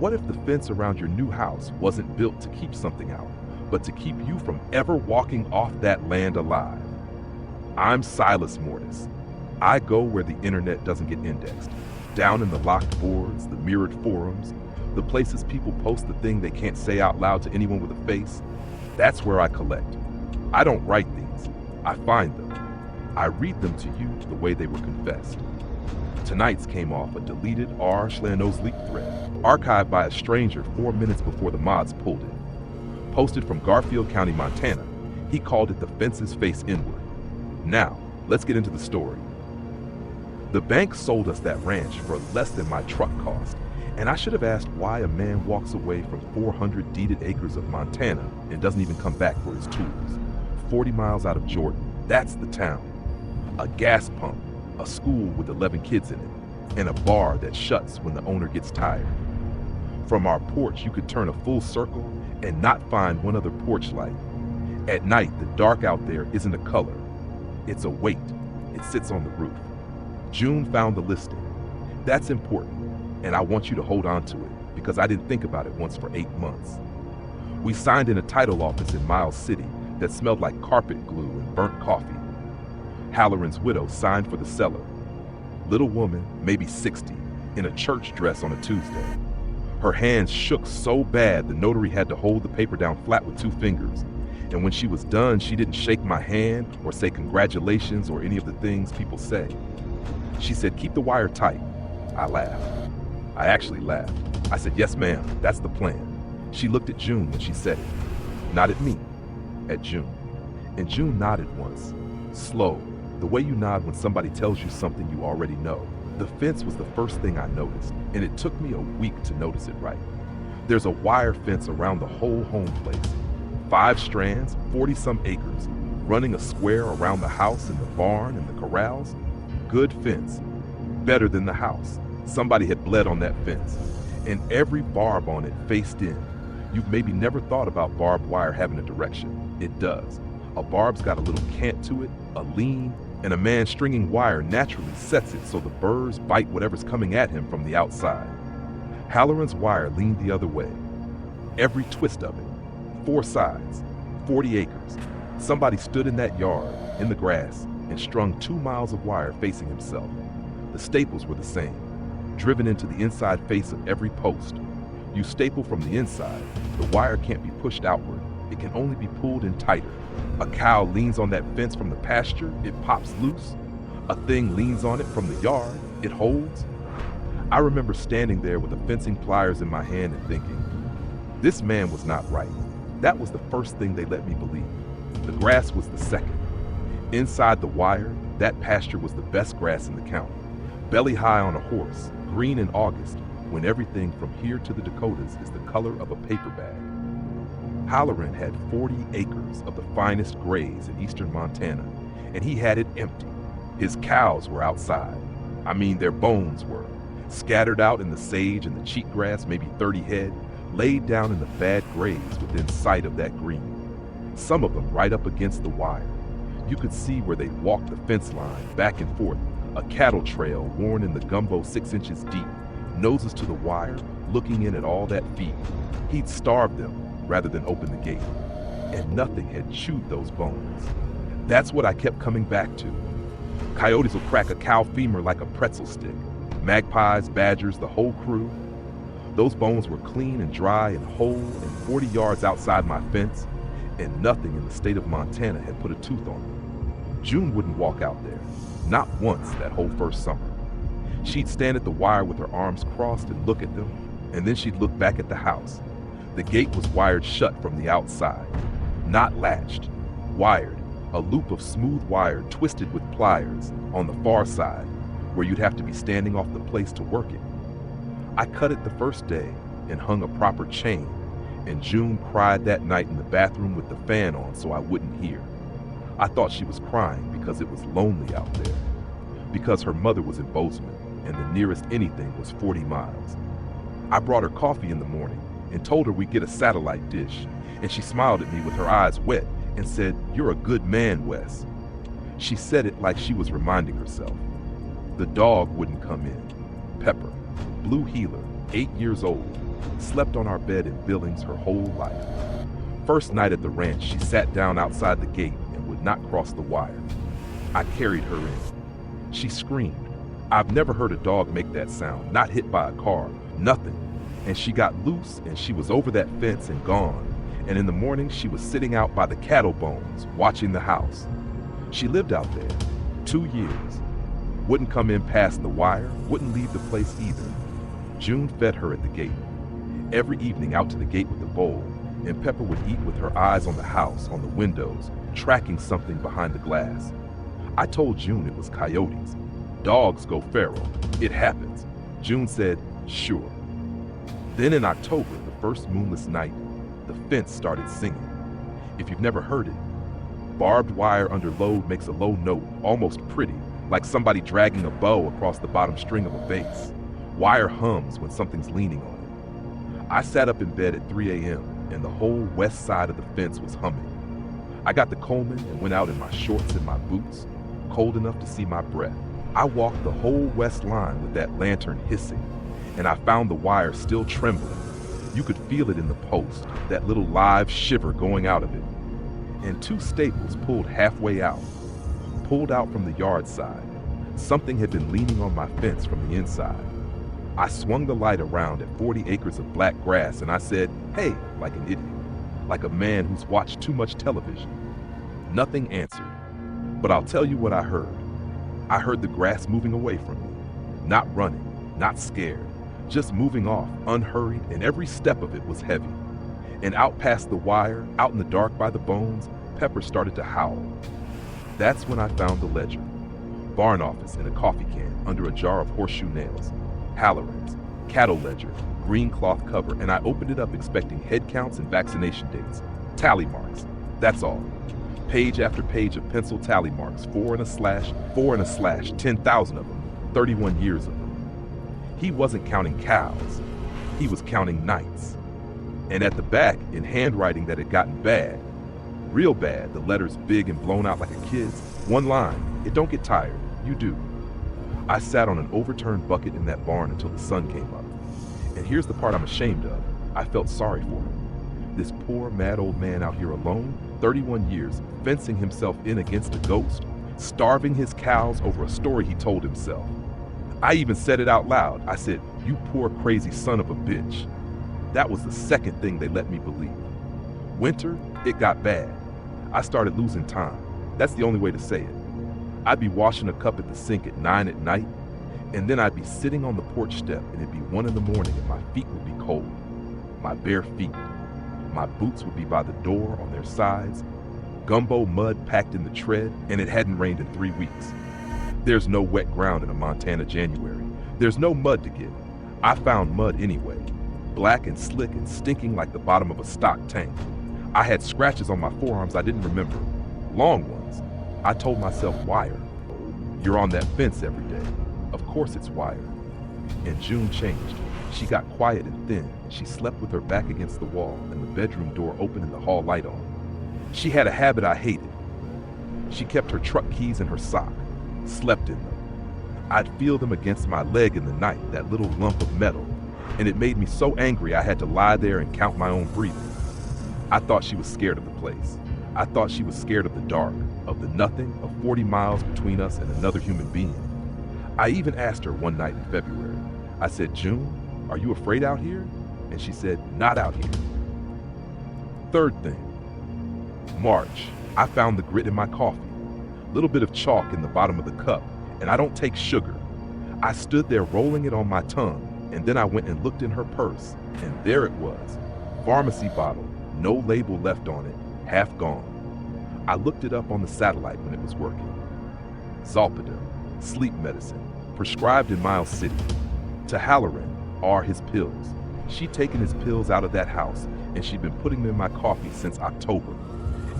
What if the fence around your new house wasn't built to keep something out, but to keep you from ever walking off that land alive? I'm Silas Mortis. I go where the internet doesn't get indexed, down in the locked boards, the mirrored forums, the places people post the thing they can't say out loud to anyone with a face. That's where I collect. I don't write these, I find them. I read them to you the way they were confessed. Tonight's came off a deleted r/nos leak thread, archived by a stranger 4 minutes before the mods pulled it. Posted from Garfield County, Montana, he called it the fences face inward. Now, let's get into the story. The bank sold us that ranch for less than my truck cost, and I should have asked why a man walks away from 400 deeded acres of Montana and doesn't even come back for his tools. 40 miles out of Jordan, that's the town. A gas pump, a school with 11 kids in it, and a bar that shuts when the owner gets tired. From our porch, you could turn a full circle and not find one other porch light. At night, the dark out there isn't a color. It's a weight. It sits on the roof. June found the listing. That's important, and I want you to hold on to it because I didn't think about it once for 8 months. We signed in a title office in Miles City that smelled like carpet glue and burnt coffee. Halloran's widow signed for the seller. Little woman, maybe 60, in a church dress on a Tuesday. Her hands shook so bad the notary had to hold the paper down flat with 2 fingers. And when she was done, she didn't shake my hand or say congratulations or any of the things people say. She said, "Keep the wire tight." I laughed. I actually laughed. I said, "Yes, ma'am, that's the plan." She looked at June when she said it. Not at me, at June. And June nodded once, slow, the way you nod when somebody tells you something you already know. The fence was the first thing I noticed, and it took me a week to notice it right. There's a wire fence around the whole home place. 5 strands, 40-some acres, running a square around the house and the barn and the corrals. Good fence. Better than the house. Somebody had bled on that fence. And every barb on it faced in. You've maybe never thought about barbed wire having a direction. It does. A barb's got a little cant to it, a lean, and a man stringing wire naturally sets it so the burrs bite whatever's coming at him from the outside. Halloran's wire leaned the other way. Every twist of it. 4 sides, 40 acres. Somebody stood in that yard, in the grass, and strung 2 miles of wire facing himself. The staples were the same, driven into the inside face of every post. You staple from the inside, the wire can't be pushed outward. It can only be pulled in tighter. A cow leans on that fence from the pasture, it pops loose. A thing leans on it from the yard, it holds. I remember standing there with the fencing pliers in my hand and thinking, this man was not right. That was the first thing they let me believe. The grass was the second. Inside the wire, that pasture was the best grass in the county. Belly high on a horse, green in August, when everything from here to the Dakotas is the color of a paper bag. Halloran had 40 acres of the finest grays in eastern Montana, and he had it empty. His cows were outside. I mean, their bones were. Scattered out in the sage and the cheatgrass, maybe 30 head, laid down in the bad grays within sight of that green. Some of them right up against the wire. You could see where they'd walked the fence line, back and forth, a cattle trail worn in the gumbo 6 inches deep, noses to the wire, looking in at all that feed. He'd starved them rather than open the gate. And nothing had chewed those bones. That's what I kept coming back to. Coyotes will crack a cow femur like a pretzel stick. Magpies, badgers, the whole crew. Those bones were clean and dry and whole and 40 yards outside my fence, and nothing in the state of Montana had put a tooth on them. June wouldn't walk out there, not once that whole first summer. She'd stand at the wire with her arms crossed and look at them, and then she'd look back at the house. The gate was wired shut from the outside, not latched, wired, a loop of smooth wire twisted with pliers on the far side, where you'd have to be standing off the place to work it. I cut it the first day and hung a proper chain, and June cried that night in the bathroom with the fan on so I wouldn't hear. I thought she was crying because it was lonely out there, because her mother was in Bozeman and the nearest anything was 40 miles. I brought her coffee in the morning and told her we'd get a satellite dish, and she smiled at me with her eyes wet and said, "You're a good man, Wes." She said it like she was reminding herself. The dog wouldn't come in, Pepper. blue heeler, 8 years old, slept on our bed in Billings her whole life. First night at the ranch, she sat down outside the gate and would not cross the wire. I carried her in. She screamed. I've never heard a dog make that sound, not hit by a car, nothing. And she got loose and she was over that fence and gone. And in the morning, she was sitting out by the cattle bones, watching the house. She lived out there 2 years. Wouldn't come in past the wire, wouldn't leave the place either. June fed her at the gate. Every evening out to the gate with the bowl, and Pepper would eat with her eyes on the house, on the windows, tracking something behind the glass. I told June it was coyotes. Dogs go feral. It happens. June said, sure. Then in October, the first moonless night, the fence started singing. If you've never heard it, barbed wire under load makes a low note, almost pretty, like somebody dragging a bow across the bottom string of a vase. Wire hums when something's leaning on it. I sat up in bed at 3 a.m. and the whole west side of the fence was humming. I got the Coleman and went out in my shorts and my boots, cold enough to see my breath. I walked the whole west line with that lantern hissing, and I found the wire still trembling. You could feel it in the post, that little live shiver going out of it. And 2 staples pulled halfway out, pulled out from the yard side. Something had been leaning on my fence from the inside. I swung the light around at 40 acres of black grass and I said, hey, like an idiot, like a man who's watched too much television. Nothing answered, but I'll tell you what I heard. I heard the grass moving away from me, not running, not scared, just moving off, unhurried, and every step of it was heavy. And out past the wire, out in the dark by the bones, Pepper started to howl. That's when I found the ledger. Barn office in a coffee can under a jar of horseshoe nails. Halloran's, cattle ledger, green cloth cover, and I opened it up expecting head counts and vaccination dates. Tally marks, that's all. Page after page of pencil tally marks, 4 and a slash, 10,000 of them, 31 years of them. He wasn't counting cows, he was counting nights. And at the back, in handwriting that had gotten bad, real bad, the letters big and blown out like a kid's, one line, it don't get tired, you do. I sat on an overturned bucket in that barn until the sun came up. And here's the part I'm ashamed of. I felt sorry for him. This poor, mad old man out here alone, 31 years, fencing himself in against a ghost, starving his cows over a story he told himself. I even said it out loud. I said, you poor crazy son of a bitch. That was the second thing they let me believe. Winter, it got bad. I started losing time. That's the only way to say it. I'd be washing a cup at the sink at 9 at night, and then I'd be sitting on the porch step and it'd be 1 in the morning and my feet would be cold. My bare feet. My boots would be by the door on their sides, gumbo mud packed in the tread, and it hadn't rained in 3 weeks. There's no wet ground in a Montana January. There's no mud to get. I found mud anyway, black and slick and stinking like the bottom of a stock tank. I had scratches on my forearms I didn't remember, long ones. I told myself, wire. You're on that fence every day. Of course it's wire. And June changed. She got quiet and thin. She slept with her back against the wall and the bedroom door open and the hall light on. She had a habit I hated. She kept her truck keys in her sock, slept in them. I'd feel them against my leg in the night, that little lump of metal, and it made me so angry I had to lie there and count my own breathing. I thought she was scared of the place. I thought she was scared of the dark, of the nothing, of 40 miles between us and another human being. I even asked her one night in February. I said, June, are you afraid out here? And she said, not out here. Third thing, March. I found the grit in my coffee. Little bit of chalk in the bottom of the cup, and I don't take sugar. I stood there rolling it on my tongue, and then I went and looked in her purse, and there it was. Pharmacy bottle, no label left on it, half gone. I looked it up on the satellite when it was working. Zolpidem, sleep medicine, prescribed in Miles City. To Halloran are his pills. She'd taken his pills out of that house, and she'd been putting them in my coffee since October.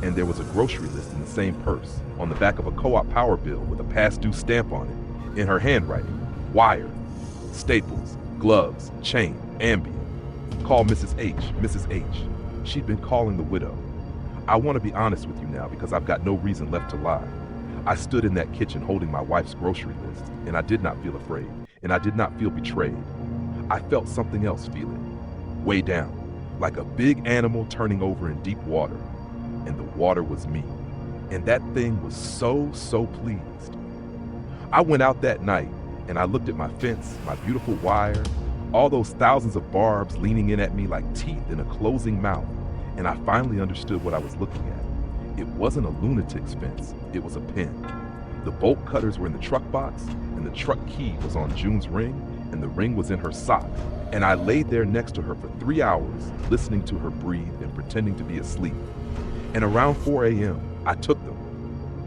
And there was a grocery list in the same purse, on the back of a co-op power bill with a past due stamp on it, in her handwriting, wire, staples, gloves, chain, Ambien. Call Mrs. H, Mrs. H. She'd been calling the widow. I want to be honest with you now because I've got no reason left to lie. I stood in that kitchen holding my wife's grocery list, and I did not feel afraid, and I did not feel betrayed. I felt something else feel it, way down, like a big animal turning over in deep water. And the water was me. And that thing was so pleased. I went out that night and I looked at my fence, my beautiful wire, all those thousands of barbs leaning in at me like teeth in a closing mouth, and I finally understood what I was looking at. It wasn't a lunatic's fence, it was a pen. The bolt cutters were in the truck box, and the truck key was on June's ring, and the ring was in her sock. And I laid there next to her for 3 hours, listening to her breathe and pretending to be asleep. And around 4 a.m., I took them.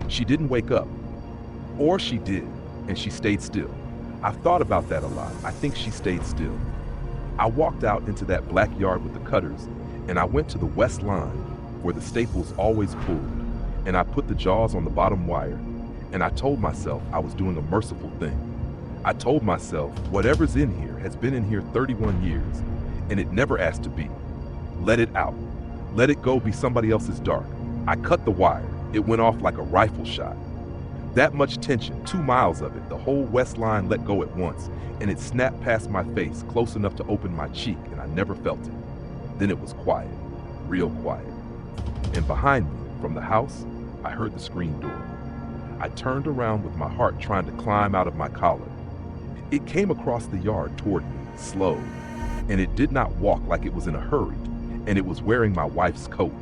She didn't wake up. Or she did, and she stayed still. I've thought about that a lot. I think she stayed still. I walked out into that black yard with the cutters, and I went to the west line, where the staples always pulled, and I put the jaws on the bottom wire, and I told myself I was doing a merciful thing. I told myself, whatever's in here has been in here 31 years, and it never asked to be. Let it out. Let it go be somebody else's dark. I cut the wire. It went off like a rifle shot. That much tension, 2 miles of it, the whole west line let go at once, and it snapped past my face, close enough to open my cheek, and I never felt it. Then it was quiet, real quiet. And behind me, from the house, I heard the screen door. I turned around with my heart trying to climb out of my collar. It came across the yard toward me, slow, and it did not walk like it was in a hurry, and it was wearing my wife's coat,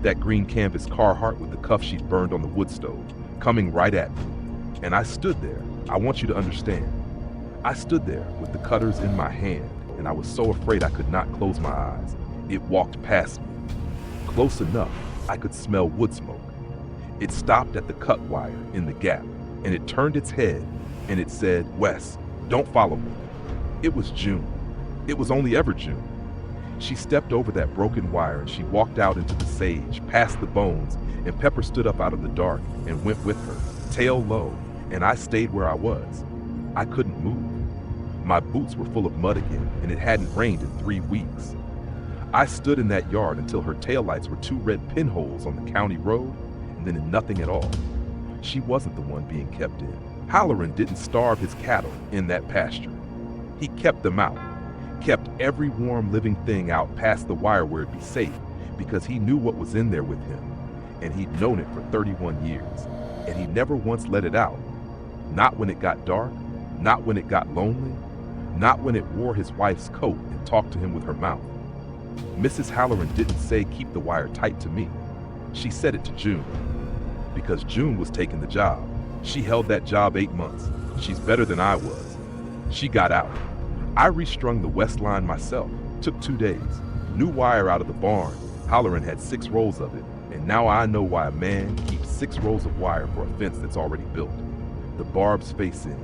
that green canvas Carhartt with the cuff she'd burned on the wood stove, coming right at me. And I stood there. I want you to understand. I stood there with the cutters in my hand, and I was so afraid I could not close my eyes. It walked past me. Close enough, I could smell wood smoke. It stopped at the cut wire in the gap, and it turned its head, and it said, "Wes, don't follow me." It was June. It was only ever June. She stepped over that broken wire and she walked out into the sage, past the bones, and Pepper stood up out of the dark and went with her, tail low, and I stayed where I was. I couldn't move. My boots were full of mud again, and it hadn't rained in 3 weeks. I stood in that yard until her taillights were 2 red pinholes on the county road, and then nothing at all. She wasn't the one being kept in. Halloran didn't starve his cattle in that pasture. He kept them out. Kept every warm living thing out past the wire where it'd be safe, because he knew what was in there with him, and he'd known it for 31 years, and he never once let it out. Not when it got dark, not when it got lonely, not when it wore his wife's coat and talked to him with her mouth. Mrs. Halloran didn't say keep the wire tight to me. She said it to June, because June was taking the job. She held that job 8 months. She's better than I was. She got out. I restrung the west line myself. Took 2 days. New wire out of the barn. Halloran had 6 rolls of it, and now I know why a man keeps 6 rolls of wire for a fence that's already built. The barbs face in.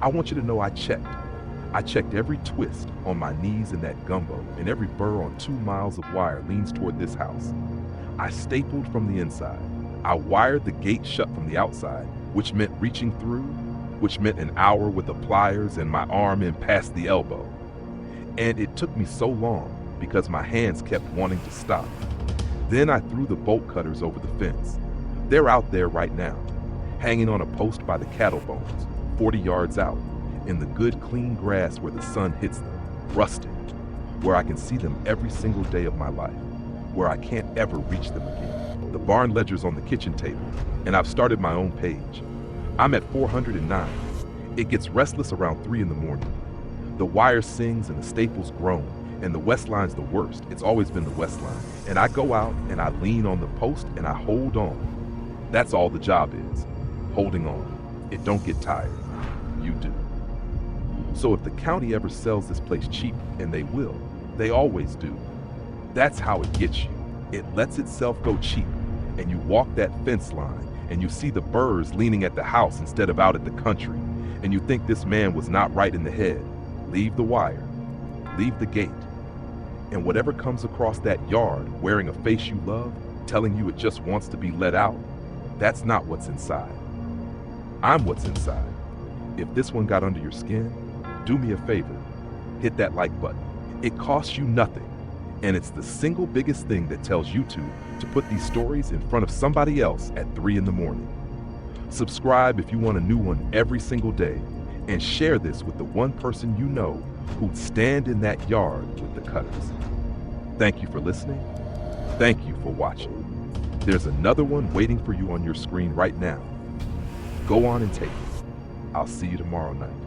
I want you to know I checked. I checked every twist on my knees in that gumbo, and every burr on 2 miles of wire leans toward this house. I stapled from the inside. I wired the gate shut from the outside, which meant reaching through, which meant an hour with the pliers and my arm in past the elbow. And it took me so long because my hands kept wanting to stop. Then I threw the bolt cutters over the fence. They're out there right now, hanging on a post by the cattle bones, 40 yards out, in the good clean grass where the sun hits them, rusting, where I can see them every single day of my life, where I can't ever reach them again. The barn ledger's on the kitchen table, and I've started my own page. I'm at 409. It gets restless around 3 in the morning. The wire sings and the staples groan, and the west line's the worst. It's always been the west line. And I go out and I lean on the post and I hold on. That's all the job is, holding on. It don't get tired. You do. So if the county ever sells this place cheap, and they will, they always do, that's how it gets you. It lets itself go cheap, and you walk that fence line, and you see the burrs leaning at the house instead of out at the country, and you think this man was not right in the head. Leave the wire, leave the gate, and whatever comes across that yard wearing a face you love, telling you it just wants to be let out, that's not what's inside. I'm what's inside. If this one got under your skin, do me a favor, hit that like button. It costs you nothing, and it's the single biggest thing that tells YouTube to put these stories in front of somebody else at 3 in the morning. Subscribe if you want a new one every single day, and share this with the one person you know who'd stand in that yard with the cutters. Thank you for listening. Thank you for watching. There's another one waiting for you on your screen right now. Go on and take it. I'll see you tomorrow night.